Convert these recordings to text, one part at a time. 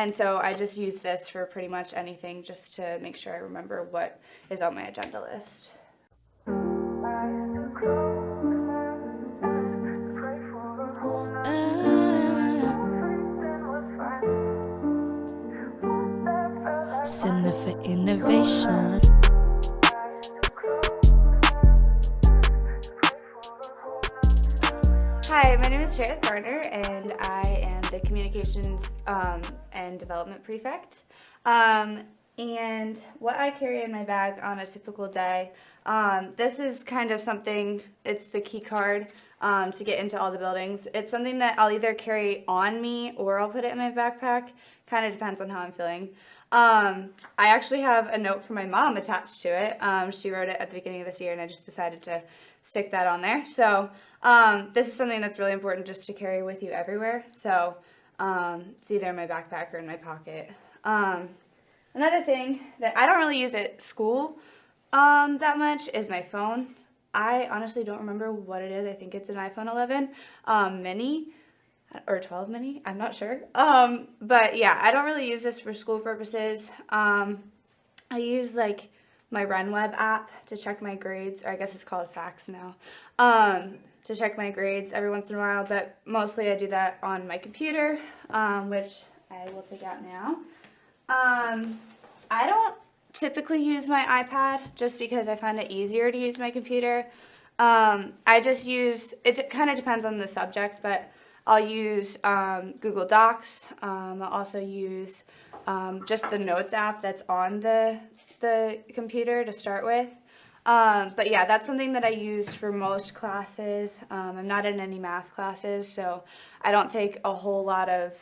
And so I just use this for pretty much anything just to make sure I remember what is on my agenda list. Center for Innovation. Hi, my name is Cherith Garner, and I am the Communications and Development Prefect. And what I carry in my bag on a typical day, this is kind of something, it's the key card to get into all the buildings. It's something that I'll either carry on me or I'll put it in my backpack. Kind of depends on how I'm feeling. I actually have a note from my mom attached to it. She wrote it at the beginning of this year, and I just decided to stick that on there. So this is something that's really important just to carry with you everywhere. So it's either in my backpack or in my pocket. Another thing that I don't really use at school that much is my phone. I honestly don't remember what it is. I think it's an iPhone 11 mini. Or 12 mini, I'm not sure. But yeah, I don't really use this for school purposes. I use like my RunWeb app to check my grades, or I guess it's called Facts now, to check my grades every once in a while, but mostly I do that on my computer, which I will take out now. I don't typically use my iPad just because I find it easier to use my computer. I just use, it kind of depends on the subject, but I'll use Google Docs. I'll also use just the Notes app that's on the computer to start with. But yeah, that's something that I use for most classes. I'm not in any math classes, so I don't take a whole lot of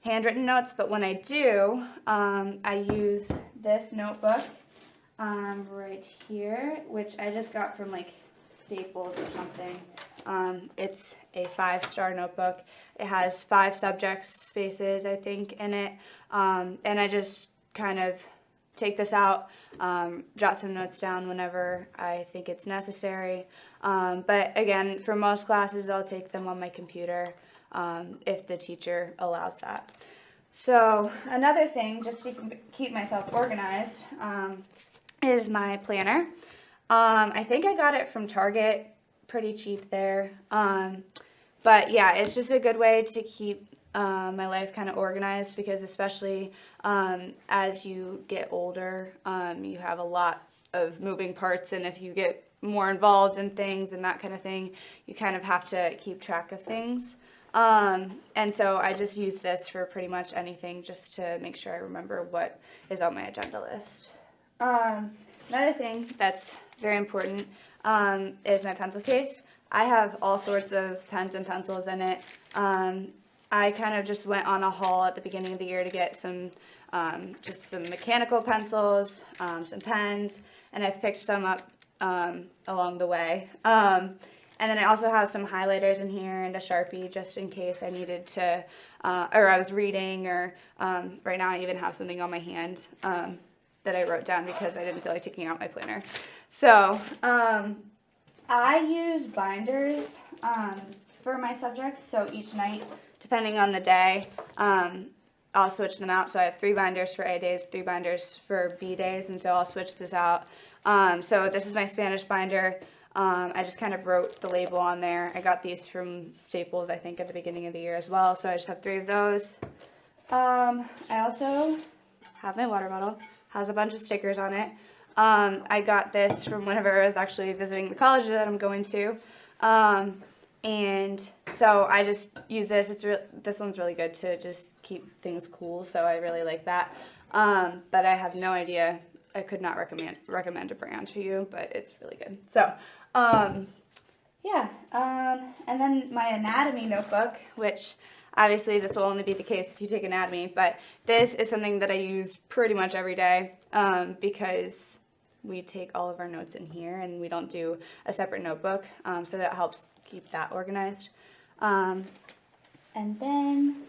handwritten notes, but when I do, I use this notebook right here, which I just got from like Staples or something. It's a 5-star notebook. It has 5 subject spaces, I think, in it. And I just kind of take this out, jot some notes down whenever I think it's necessary. But again, for most classes, I'll take them on my computer if the teacher allows that. So another thing, just to keep myself organized, is my planner. I think I got it from Target, pretty cheap there. But yeah, it's just a good way to keep my life kind of organized, because especially as you get older, you have a lot of moving parts, and if you get more involved in things and that kind of thing, you kind of have to keep track of things. And so I just use this for pretty much anything just to make sure I remember what is on my agenda list. Another thing that's very important is my pencil case. I have all sorts of pens and pencils in it. I kind of just went on a haul at the beginning of the year to get some, just some mechanical pencils, some pens, and I've picked some up along the way. And then I also have some highlighters in here and a Sharpie just in case I needed to, or I was reading, or right now I even have something on my hand that I wrote down because I didn't feel like taking out my planner. So I use binders for my subjects, so each night, depending on the day, I'll switch them out. So I have 3 binders for A days, 3 binders for B days, and so I'll switch this out. So this is my Spanish binder. I just kind of wrote the label on there. I got these from Staples, I think, at the beginning of the year as well, so I just have 3 of those. I also have my water bottle. Has a bunch of stickers on it. I got this from whenever I was actually visiting the college that I'm going to. And so I just use this. This one's really good to just keep things cool, so I really like that. But I have no idea. I could not recommend a brand to you, but it's really good. So, yeah. And then my anatomy notebook, which obviously this will only be the case if you take anatomy, but this is something that I use pretty much every day because we take all of our notes in here and we don't do a separate notebook, so that helps keep that organized. And then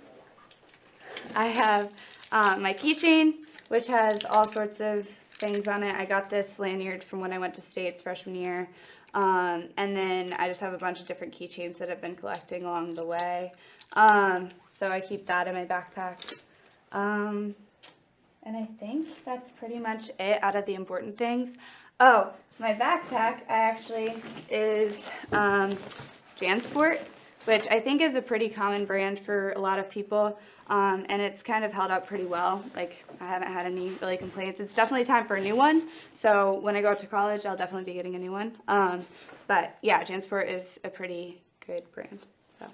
I have my keychain, which has all sorts of things on it. I got this lanyard from when I went to States freshman year. And then I just have a bunch of different keychains that I've been collecting along the way. so I keep that in my backpack. And I think that's pretty much it out of the important things. Oh, my backpack is JanSport, which I think is a pretty common brand for a lot of people, and it's kind of held up pretty well. Like, I haven't had any really complaints. It's definitely time for a new one, so when I go up to college, I'll definitely be getting a new one. But yeah, JanSport is a pretty good brand. So.